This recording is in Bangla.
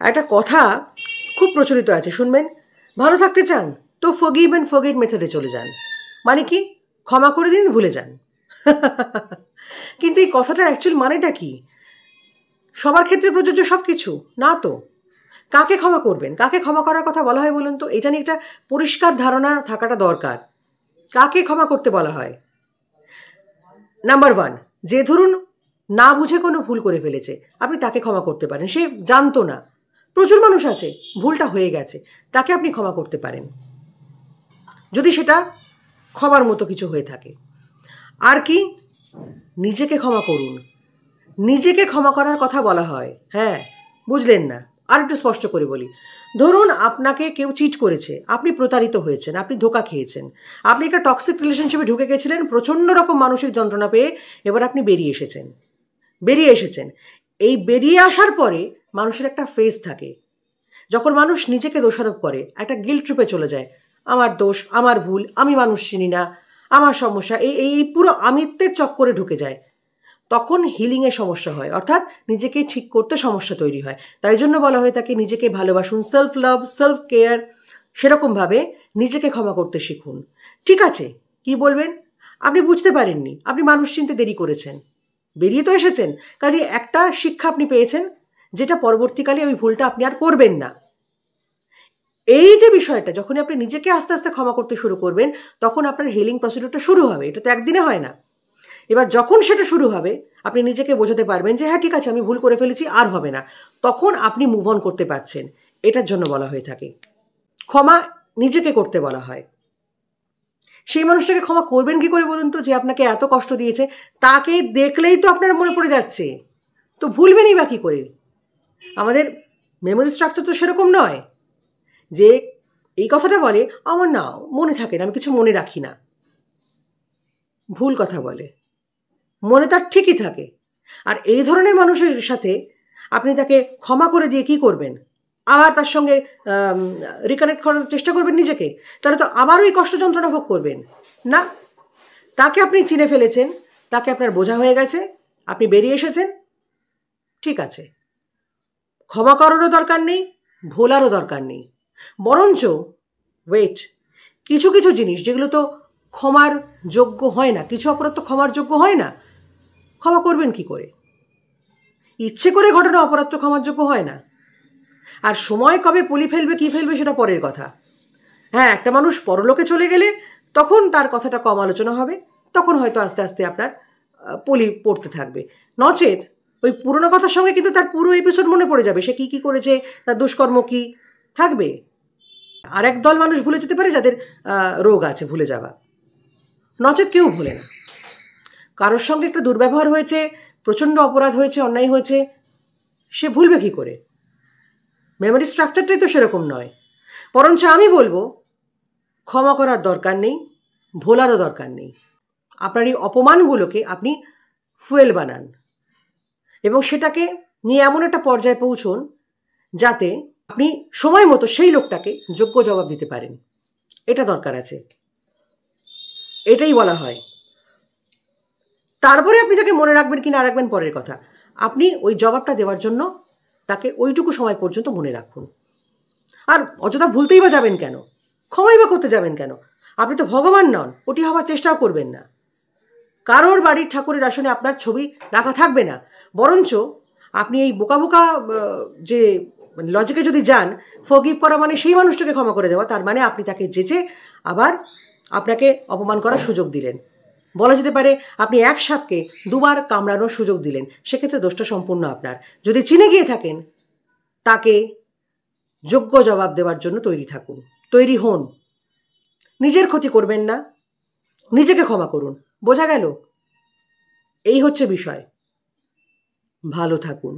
একটা কথা খুব প্রচলিত আছে, শুনবেন। ভালো থাকতে চান তো ফরগিভ অ্যান্ড ফরগেট মেথডে চলে যান। মানে কি? ক্ষমা করে দিন, ভুলে যান। কিন্তু এই কথাটার অ্যাকচুয়াল মানেটা কি? সবার ক্ষেত্রে প্রযোজ্য সব কিছু না তো। কাকে ক্ষমা করবেন, কাকে ক্ষমা করার কথা বলা হয় বলুন তো? এটা নিয়ে একটা পরিষ্কার ধারণা থাকাটা দরকার। কাকে ক্ষমা করতে বলা হয়? নাম্বার ওয়ান, যে ধরুন না বুঝে কোনো ভুল করে ফেলেছে, আপনি তাকে ক্ষমা করতে পারেন। সে জানতো না, প্রচুর মানুষ আছে, ভুলটা হয়ে গেছে, তাকে আপনি ক্ষমা করতে পারেন যদি সেটা ক্ষমার মতো কিছু হয়ে থাকে। আর কি? নিজেকে ক্ষমা করুন। নিজেকে ক্ষমা করার কথা বলা হয়। হ্যাঁ, বুঝলেন না? আর একটু স্পষ্ট করে বলি। ধরুন আপনাকে কেউ চিট করেছে, আপনি প্রতারিত হয়েছেন, আপনি ধোঁকা খেয়েছেন, আপনি একটা টক্সিক রিলেশনশিপে ঢুকে গেছিলেন প্রচণ্ড রকম মানসিক যন্ত্রণা পেয়ে, এবার আপনি বেরিয়ে এসেছেন। এই বেরিয়ে আসার পরে মানুষের একটা ফেজ থাকে, যখন মানুষ নিজেকে দোষারোপ করে, একটা গিল্ট ট্রিপে চলে যায়। আমার দোষ, আমার ভুল, আমি মানুষ চিনি না, আমার সমস্যা, এই এই পুরো আমিত্বের চক্করে ঢুকে যায়। তখন হিলিংয়ের সমস্যা হয়, অর্থাৎ নিজেকে ঠিক করতে সমস্যা তৈরি হয়। তাই জন্য বলা হয় তাকে নিজেকে ভালোবাসুন, সেলফ লাভ, সেলফ কেয়ার। সেরকমভাবে নিজেকে ক্ষমা করতে শিখুন। ঠিক আছে, কি বলবেন? আপনি বুঝতে পারেননি, আপনি মানুষ চিনতে দেরি করেছেন, বেরিয়ে তো এসেছেন, কাজে একটা শিক্ষা আপনি পেয়েছেন, যেটা পরবর্তীকালে ওই ভুলটা আপনি আর করবেন না। এই যে বিষয়টা, যখন আপনি নিজেকে আস্তে আস্তে ক্ষমা করতে শুরু করবেন, তখন আপনার হিলিং প্রসিডিউরটা শুরু হবে। এটা তো একদিনে হয় না। এবার যখন সেটা শুরু হবে, আপনি নিজেকে বোঝাতে পারবেন যে হ্যাঁ ঠিক আছে, আমি ভুল করে ফেলেছি, আর হবে না। তখন আপনি মুভ অন করতে পারছেন। এটার জন্য বলা হয়ে থাকে ক্ষমা। নিজেকে করতে বলা হয়। সেই মানুষটাকে ক্ষমা করবেন কি করে বলুন তো, যে আপনাকে এত কষ্ট দিয়েছে? তাকে দেখলেই তো আপনার মনে পড়ে যাচ্ছে, তো ভুলবেনই বা কী করে? আমাদের মেমোরি স্ট্রাকচার তো সেরকম নয় যে এই কথাটা বলে আমার না মনে থাকে না, আমি কিছু মনে রাখি না। ভুল কথা বলে, মনে তার ঠিকই থাকে। আর এই ধরনের মানুষের সাথে আপনি তাকে ক্ষমা করে দিয়ে কী করবেন? আবার তার সঙ্গে রিকানেক্ট করার চেষ্টা করবেন নিজেকে? তাহলে তো আবার ওই কষ্ট যন্ত্রণা ভোগ করবেন না। তাকে আপনি চিনে ফেলেছেন, তাকে আপনার বোঝা হয়ে গেছে, আপনি বেরিয়ে এসেছেন, ঠিক আছে। ক্ষমা করারও দরকার নেই, ভোলারও দরকার নেই। বরঞ্চ ওয়েট, কিছু কিছু জিনিস যেগুলো তো ক্ষমার যোগ্য হয় না, কিছু অপরাধ তো ক্ষমার যোগ্য হয় না, ক্ষমা করবেন কি করে? ইচ্ছে করে ঘটনা অপরাধ তো ক্ষমার যোগ্য হয় না। আর সময় কবে পলি ফেলবে কী ফেলবে সেটা পরের কথা। হ্যাঁ, একটা মানুষ পরলোকে চলে গেলে তখন তার কথাটা কম আলোচনা হবে, তখন হয়তো আস্তে আস্তে আপনার পলি পড়তে থাকবে। নচেত ওই পুরনো কথার সঙ্গে কিন্তু তার পুরো এপিসোড মনে পড়ে যাবে, সে কী কী করেছে, তার দুষ্কর্ম কী থাকবে। আর এক দল মানুষ ভুলে যেতে পারে যাদের রোগ আছে ভুলে যাওয়া, নচেত কেউ ভুলে না। কারোর সঙ্গে একটা দুর্ব্যবহার হয়েছে, প্রচণ্ড অপরাধ হয়েছে, অন্যায় হয়েছে, সে ভুলবে কী করে? মেমোরি স্ট্রাকচারটাই তো সেরকম নয়। বরঞ্চ আমি বলবো ক্ষমা করার দরকার নেই, ভোলারও দরকার নেই। আপনার এই অপমানগুলোকে আপনি ফুয়েল বানান এবং সেটাকে নিয়ে এমন একটা পর্যায়ে পৌঁছন যাতে আপনি সময় মতো সেই লোকটাকে যোগ্য জবাব দিতে পারেন। এটা দরকার আছে, এটাই বলা হয়। তারপরে আপনি তাকে মনে রাখবেন কি না রাখবেন পরের কথা। আপনি ওই জবাবটা দেওয়ার জন্য তাকে ওইটুকু সময় পর্যন্ত মনে রাখুন। আর অযথা ভুলতেই বা যাবেন কেন? ক্ষমাই বা করতে যাবেন কেন? আপনি তো ভগবান নন, ওটি হওয়ার চেষ্টাও করবেন না। কারোর বাড়ির ঠাকুরের আসনে আপনার ছবি রাখা থাকবে না। বরঞ্চ আপনি এই বোকা বোকা যে লজিকে যদি যান, ফরগিভ করা মানে সেই মানুষটাকে ক্ষমা করে দেওয়া, তার মানে আপনি তাকে যেচে আবার আপনাকে অপমান করার সুযোগ দিলেন। বলা যেতে পারে আপনি এক সাপকে দুবার কামড়ানোর সুযোগ দিলেন। সেক্ষেত্রে দোষটা সম্পূর্ণ আপনার। যদি চিনে গিয়ে থাকেন, তাকে যোগ্য জবাব দেওয়ার জন্য তৈরি থাকুন, তৈরি হন। নিজের ক্ষতি করবেন না, নিজেকে ক্ষমা করুন। বোঝা গেল? এই হচ্ছে বিষয়। ভালো থাকুন।